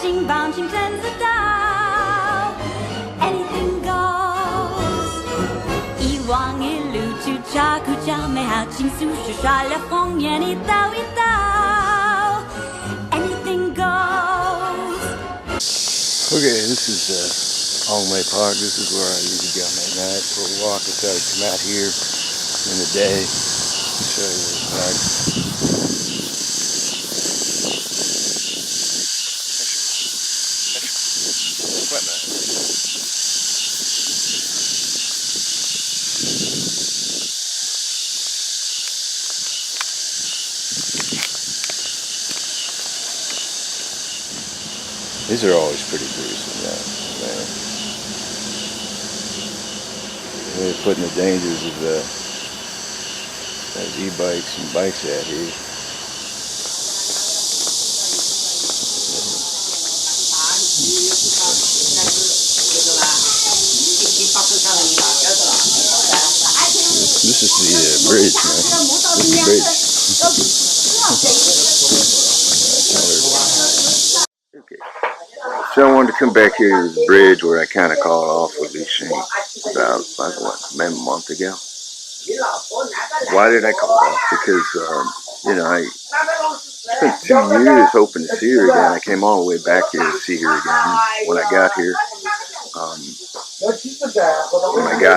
金棒金真知道 anything goes 一望一路就照顾着美好情愫是耍了红颜一刀一刀 anything goes Okay, this is Hong May Park. This is where I usually go at night for a walk. I thought I'd come out here in the day and show you this park. These are always pretty gruesome, man. They're putting the dangers of those e-bikes and bikes out here. This is the bridge, man. This is the bridge. Okay. So I wanted to come back here to the bridge where I kind of called off with Li Xing about, maybe a month ago. Why did I call off? Because, I spent 2 years hoping to see her again. I came all the way back here to see her again. When I got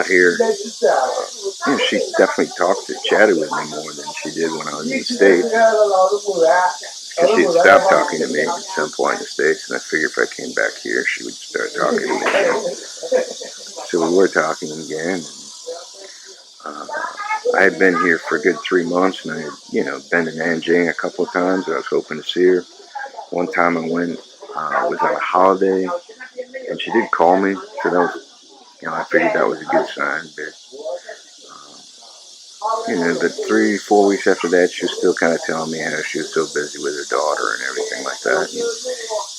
here, she definitely chatted with me more than she did when I was in the States. Because she had stopped talking to me at some point in the States, and I figured if I came back here, she would start talking to me again. So we were talking again. I had been here for a good 3 months, and I had, been to Nanjing a couple of times. I was hoping to see her. One time I went, was on a holiday, and she did call me, so that was, I figured that was a good sign. But 3-4 weeks after that, she was still kind of telling me how she was so busy with her daughter and everything like that.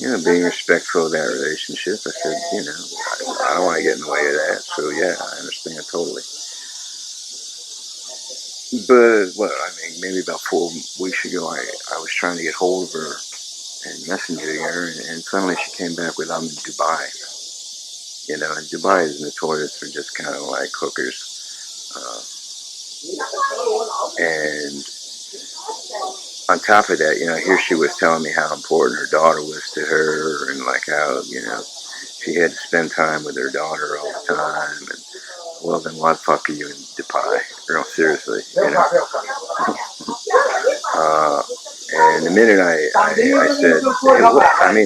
And, being respectful of that relationship, I said, I don't want to get in the way of that. So, yeah, I understand totally. But, maybe about 4 weeks ago, I was trying to get hold of her and messaging her, and suddenly she came back with, I'm in Dubai. And Dubai is notorious for just kind of like hookers. And on top of that, here she was telling me how important her daughter was to her, and like how, she had to spend time with her daughter all the time. And, well, then why the fuck are you in Dubai? No, seriously, And the minute I said, hey,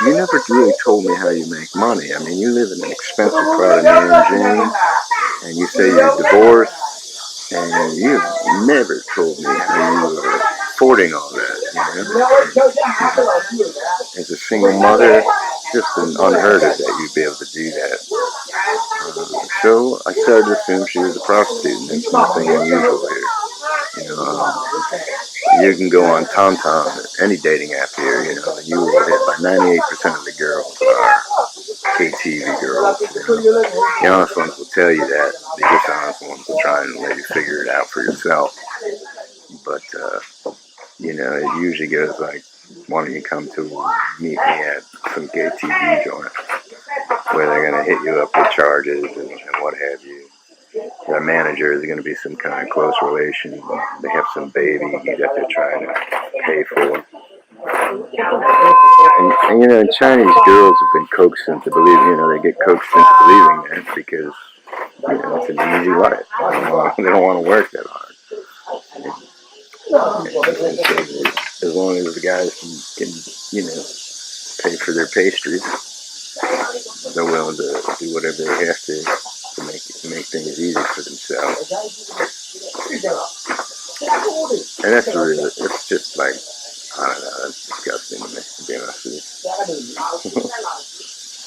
you never really told me how you make money. You live in an expensive part of Nanjing, and you say you're divorced, and you've never told me how you were affording all that, As a single mother, just unheard of that you'd be able to do that. So I started to assume she was a prostitute, and that's nothing unusual here. You can go on TomTom, any dating app here, and you will hit by 98% of the girls are KTV girls. The honest ones will tell you that. The dishonest ones will try and let you figure it out for yourself. But, it usually goes like, why don't you come to meet me at some KTV joint where they're going to hit you up with charges and what have you. The manager is going to be some kind of close relation. They have some baby that they're trying to pay for. And Chinese girls have been coaxed into believing, they get coaxed into believing that because, it's an easy life. They don't want to work that hard. As long as the guys can pay for their pastries, they're willing to do whatever they have to make things easy for themselves. And it's just like, I don't know, that's disgusting to me, to be honest with you.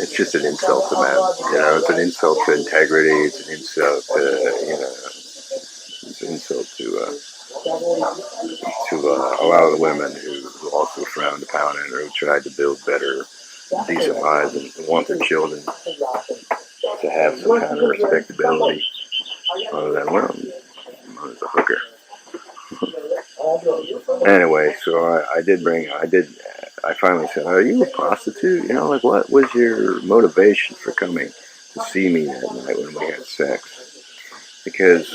It's just an insult to men, it's an insult to integrity, it's an insult to, it's an insult to a lot of the women who also frowned upon it or who tried to build better, decent lives and want their children to have some kind of respectability other than, as a hooker. Anyway, so I did I finally said, "Are you a prostitute? You know, like what was your motivation for coming to see me that night when we had sex?" Because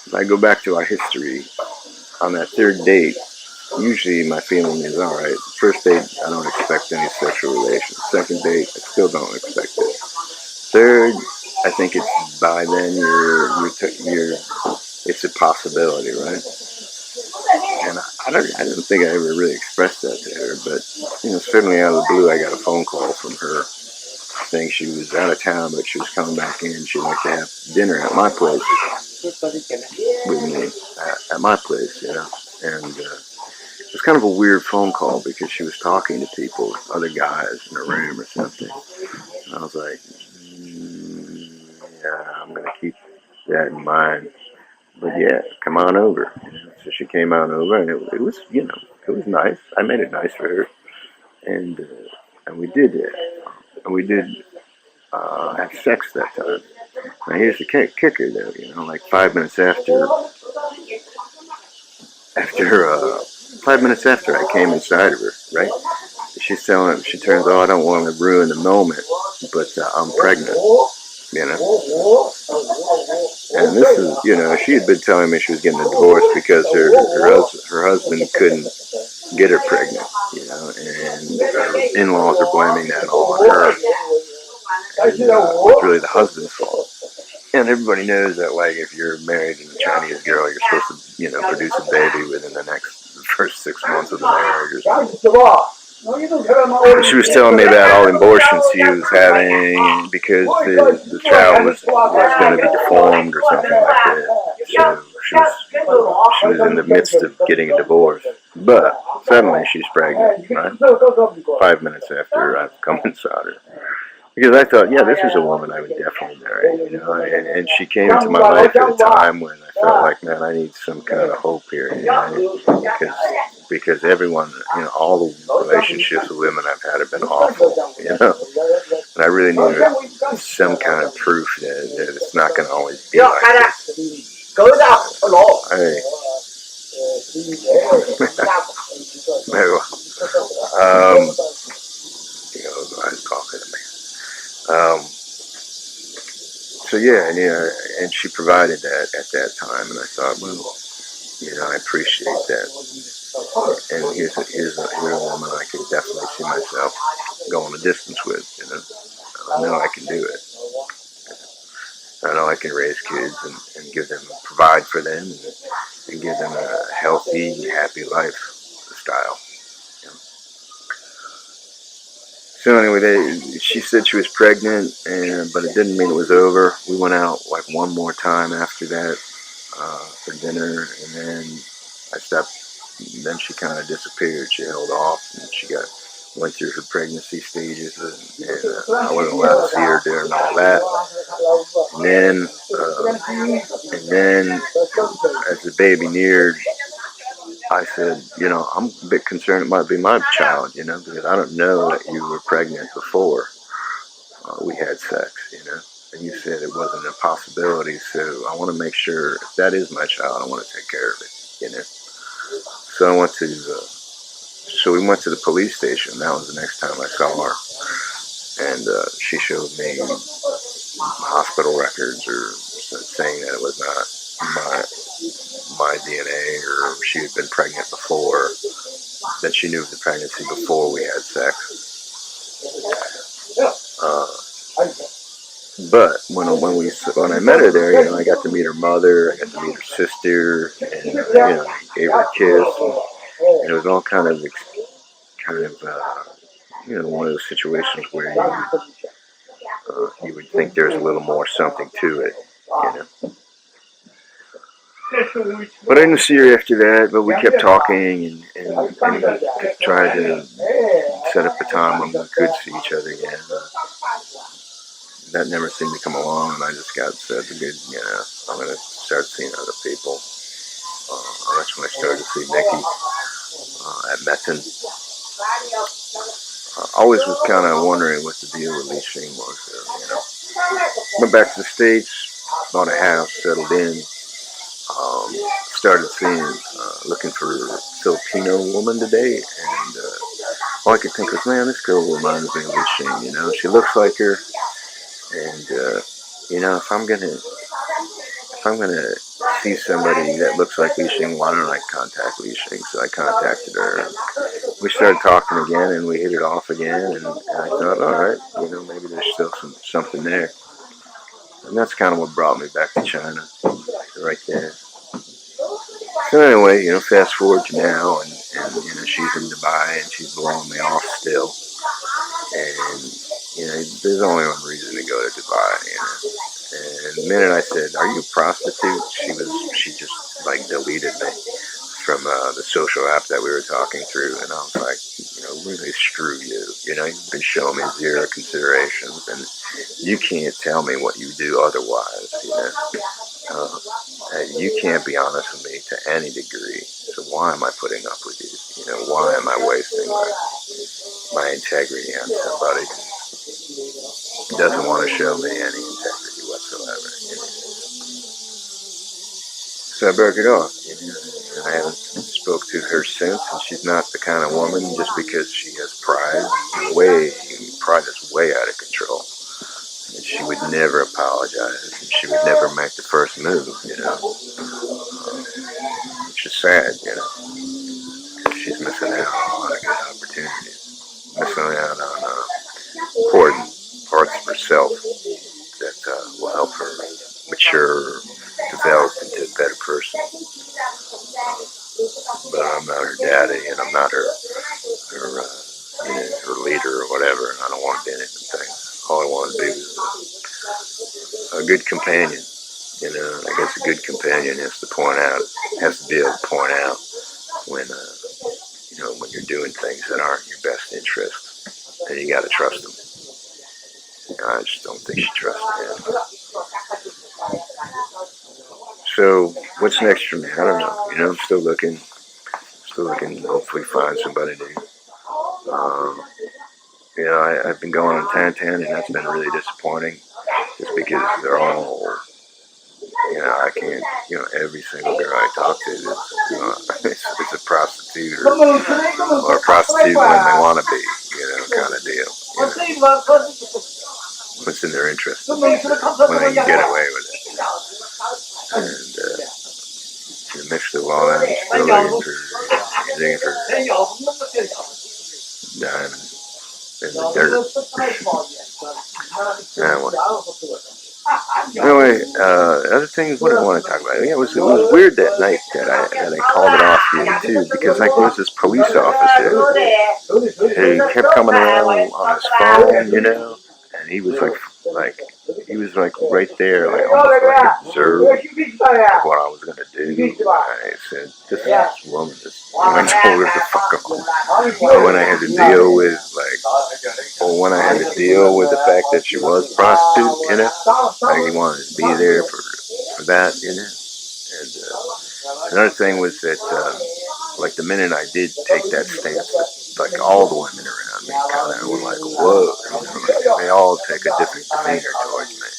if I go back to our history, on that third date, usually my feeling is, all right, first date, I don't expect any sexual relations. Second date, I still don't expect it. Third, I think it's by then it's a possibility, right? And I didn't think I ever really expressed that to her, but certainly out of the blue, I got a phone call from her saying she was out of town, but she was coming back in. She'd like to have dinner at my place with me at my place, and it was kind of a weird phone call because she was talking to people, other guys in a room or something. And I was like, yeah, I'm gonna keep that in mind. But yeah, come on over. So she came on over, and it was, it was nice. I made it nice for her, and we did it, and we did have sex that time. Now here's the kicker, though. Like 5 minutes after 5 minutes after I came inside of her, right? She's telling him, she turns, "Oh, I don't want to ruin the moment, but I'm pregnant." You know. And this is, she had been telling me she was getting a divorce because her husband couldn't get her pregnant, and her in-laws are blaming that all on her. And it's really the husband's fault. And everybody knows that, like, if you're married to a Chinese girl, you're supposed to, produce a baby within the first 6 months of the marriage or something. She was telling me about all the abortions she was having because the child was going to be deformed or something like that. So she was in the midst of getting a divorce. But suddenly she's pregnant, right? 5 minutes after I've come inside her. Because I thought, yeah, this is a woman I would definitely marry, and she came into my life at a time when I felt like, man, I need some kind of hope here, because everyone, all the relationships with women I've had have been awful, and I really needed some kind of proof that it's not going to always be like this. Hey. Guys talking to me. So yeah, and she provided that at that time, and I thought, well, I appreciate that. And here's a woman I could definitely see myself going a distance with. I know I can do it. I know I can raise kids and give them, provide for them, and give them a healthy, happy lifestyle. So anyway, she said she was pregnant, but it didn't mean it was over. We went out like one more time after that for dinner, and then I stopped. Then she kind of disappeared. She held off, and went through her pregnancy stages, and I wasn't allowed to see her during all that. And then as the baby neared, I said, I'm a bit concerned it might be my child, because I don't know that you were pregnant before we had sex, and you said it wasn't a possibility, so I want to make sure if that is my child, I want to take care of it, So we went to the police station. That was the next time I saw her, and she showed me hospital records or saying that it was not my DNA, or she had been pregnant before, that she knew of the pregnancy before we had sex. But when I met her there, I got to meet her mother, I got to meet her sister, and gave her a kiss, and it was all kind of one of those situations where you would think there's a little more something to it, But I didn't see her after that, but we kept talking and tried to set up a time when we could see each other again. That never seemed to come along, and I just said, I'm going to start seeing other people. That's when I started to see Nikki at Metzen. Always was kind of wondering what the deal with Li Xing was there, Went back to the States, bought a house, settled in. Started looking for a Filipino woman today, and all I could think was, man, this girl reminds me of Li Xing, you know. She looks like her, and you know, if I'm gonna see somebody that looks like Li Xing, why don't I contact Li Xing? So I contacted her. We started talking again, and we hit it off again. And I thought, all right, you know, maybe there's still something there. And that's kind of what brought me back to China, right there. So anyway, you know, fast forward to now, and you know, she's in Dubai, and she's blowing me off still. And you know, there's only one reason to go to Dubai, you know. And the minute I said, "Are you a prostitute?" she just like deleted me from the social app that we were talking through, and I was like, you know, really screw you. You know, you've been showing me zero considerations, and you can't tell me what you do otherwise. You know, you can't be honest with me to any degree. So why am I putting up with you? You know, why am I wasting my integrity on somebody who doesn't want to show me any integrity whatsoever? You know? So I broke it off. You know? I haven't spoke to her since, and she's not the kind of woman just because she has pride. Pride is way out of control. And she would never apologize, and she would never make the first move, you know. Which is sad, you know, because she's missing out on a lot of good opportunities, missing out on important parts of herself that will help her mature, develop into a better person. But I'm not her daddy, and I'm not her leader or whatever, and I don't want to be anything. All I want to be was a good companion. You know, I guess a good companion has to be able to point out when, you know, when you're doing things that aren't in your best interest, and you got to trust them. I just don't think she trusts him. So, what's next for me? I don't know. You know, I'm still looking. Hopefully, find somebody new. You know, I've been going on Tantan, and that's been really disappointing, just because they're all, you know, I can't, you know, every single girl I talk to is, it's a prostitute or a prostitute when they want to be, you know, kind of deal. You know, what's in their interest when they can get away with it. And in the midst of all that, I'm still looking for diamonds in the dirt. Anyway, other things, what do I want to talk about? Yeah, it was weird that night that I called it off for you too, because like there was this police officer who kept coming around on his phone, you know, and he was like right there, like almost like observed what I was gonna do. And I said, "This woman is," and I told her to fuck off. But when I had to deal with the fact that she was a prostitute, you know, like he wanted to be there for that, you know. And another thing was that, like the minute I did take that stance, like all the women around me kind of were like, "Whoa," you know, like they all take a different demeanor towards me.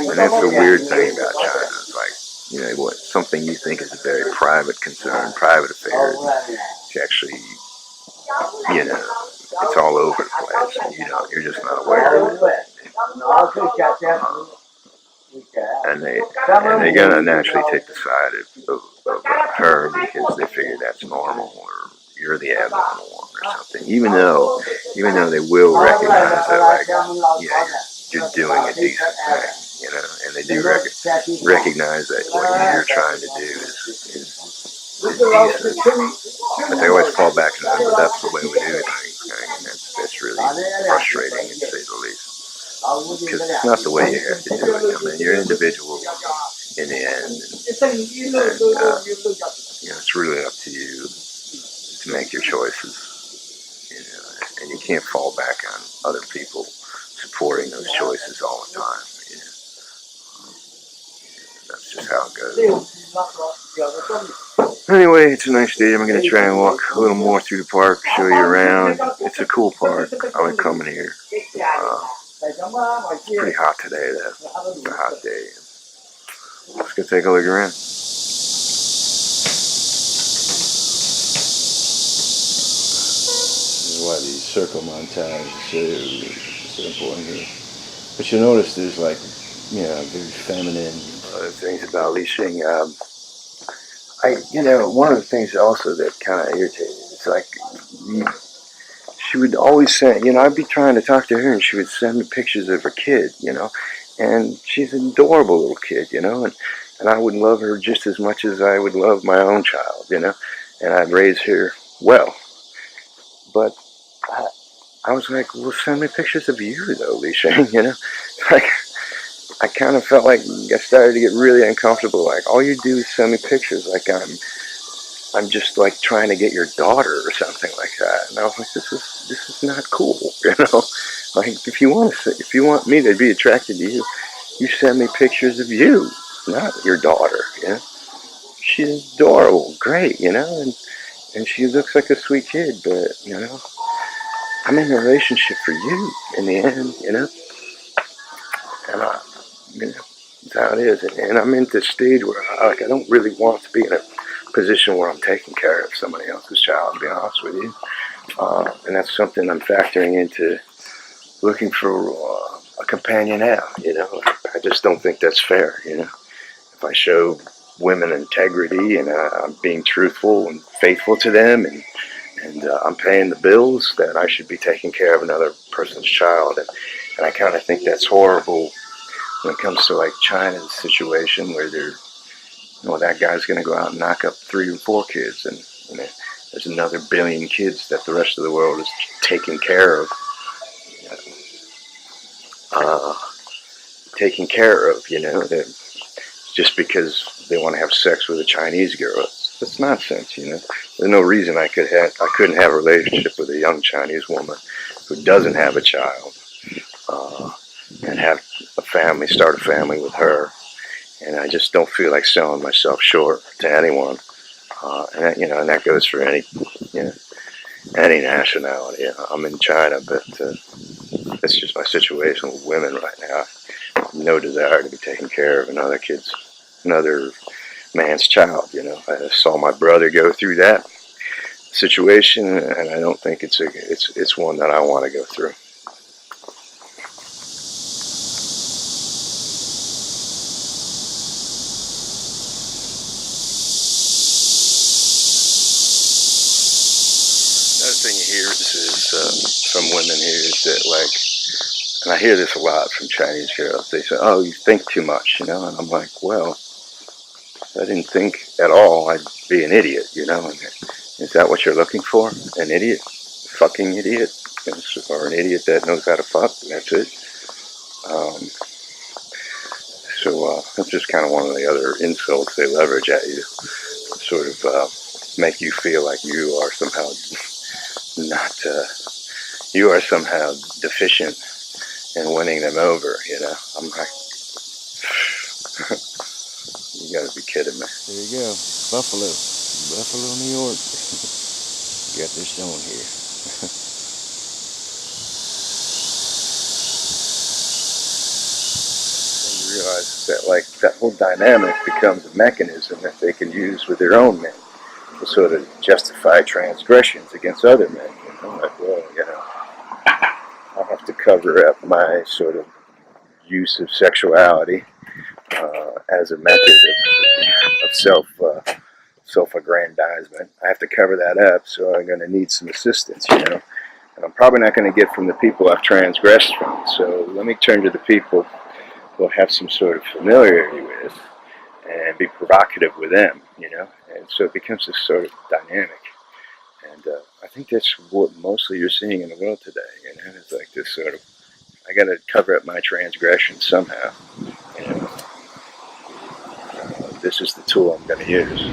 And that's the weird thing about China. It's like, you know, what something you think is a very private concern, private affair, it's actually, you know, it's all over the place. You know, you're just not aware of it. And they're gonna naturally take the side of her because they figure that's normal, or you're the abnormal one or something. Even though they will recognize that, like, yeah, you're doing a decent thing, you know, and they do recognize that what you're trying to do is decent. But they always fall back to that. But that's the way we do things, and that's really frustrating, to say the least. Because it's not the way you have to do it. I mean, you're an individual in the end, and you know, it's really up to you to make your choices. You know, and you can't fall back on other people supporting those choices all the time. You know, that's just how it goes. Anyway, it's a nice day. I'm going to try and walk a little more through the park, show you around. It's a cool park. I like coming here. It's pretty hot today, though. It's a hot day. Let's go take a look around. This is why the circle montage is so important here. But you'll notice there's like, very feminine things about Li Xing. One of the things also that kind of irritated, it's like, she would always send, I'd be trying to talk to her and she would send me pictures of her kid, and she's an adorable little kid, and I would love her just as much as I would love my own child, and I'd raise her well. But I was like, well, send me pictures of you though, Li Xing, like, I kind of felt like I started to get really uncomfortable. Like, all you do is send me pictures like I'm just like trying to get your daughter or something like that. And I was like, this is not cool, Like, if you want me to be attracted to you, you send me pictures of you, not your daughter. She's adorable, great, and she looks like a sweet kid, but I'm in a relationship for you in the end, and that's how it is. And I'm in this stage where I don't really want to be in a position where I'm taking care of somebody else's child, to be honest with you. And that's something I'm factoring into looking for a companion now, I just don't think that's fair, If I show women integrity and I'm being truthful and faithful to them and I'm paying the bills, then I should be taking care of another person's child. And I kind of think that's horrible when it comes to like China's situation where that guy's going to go out and knock up 3 or 4 kids, and there's another billion kids that the rest of the world is taking care of. Just because they want to have sex with a Chinese girl. That's nonsense, There's no reason I couldn't have a relationship with a young Chinese woman who doesn't have a child, and have start a family with her. And I just don't feel like selling myself short to anyone. And that goes for any nationality. I'm in China, but that's just my situation with women right now. No desire to be taking care of another man's child. I saw my brother go through that situation, and I don't think it's one that I want to go through. Another thing you hear is from women here is that, and I hear this a lot from Chinese girls, they say, oh, you think too much, and I'm like, well, if I didn't think at all, I'd be an idiot, and is that what you're looking for? An idiot? Fucking idiot? Or an idiot that knows how to fuck? That's it. So that's just kind of one of the other insults they leverage at you, sort of make you feel like you are somehow you are somehow deficient in winning them over, I'm like, you gotta be kidding me. There you go, Buffalo, New York. You got their stone here. You realize that that whole dynamic becomes a mechanism that they can use with their own men to sort of justify transgressions against other men. Like, well, I have to cover up my sort of use of sexuality as a method of self-aggrandizement. I have to cover that up, so I'm going to need some assistance, and I'm probably not going to get from the people I've transgressed from. So let me turn to the people who have some sort of familiarity with and be provocative with them, and so it becomes this sort of dynamic. And I think that's what mostly you're seeing in the world today, it's like this sort of, I got to cover up my transgression somehow, this is the tool I'm going to use.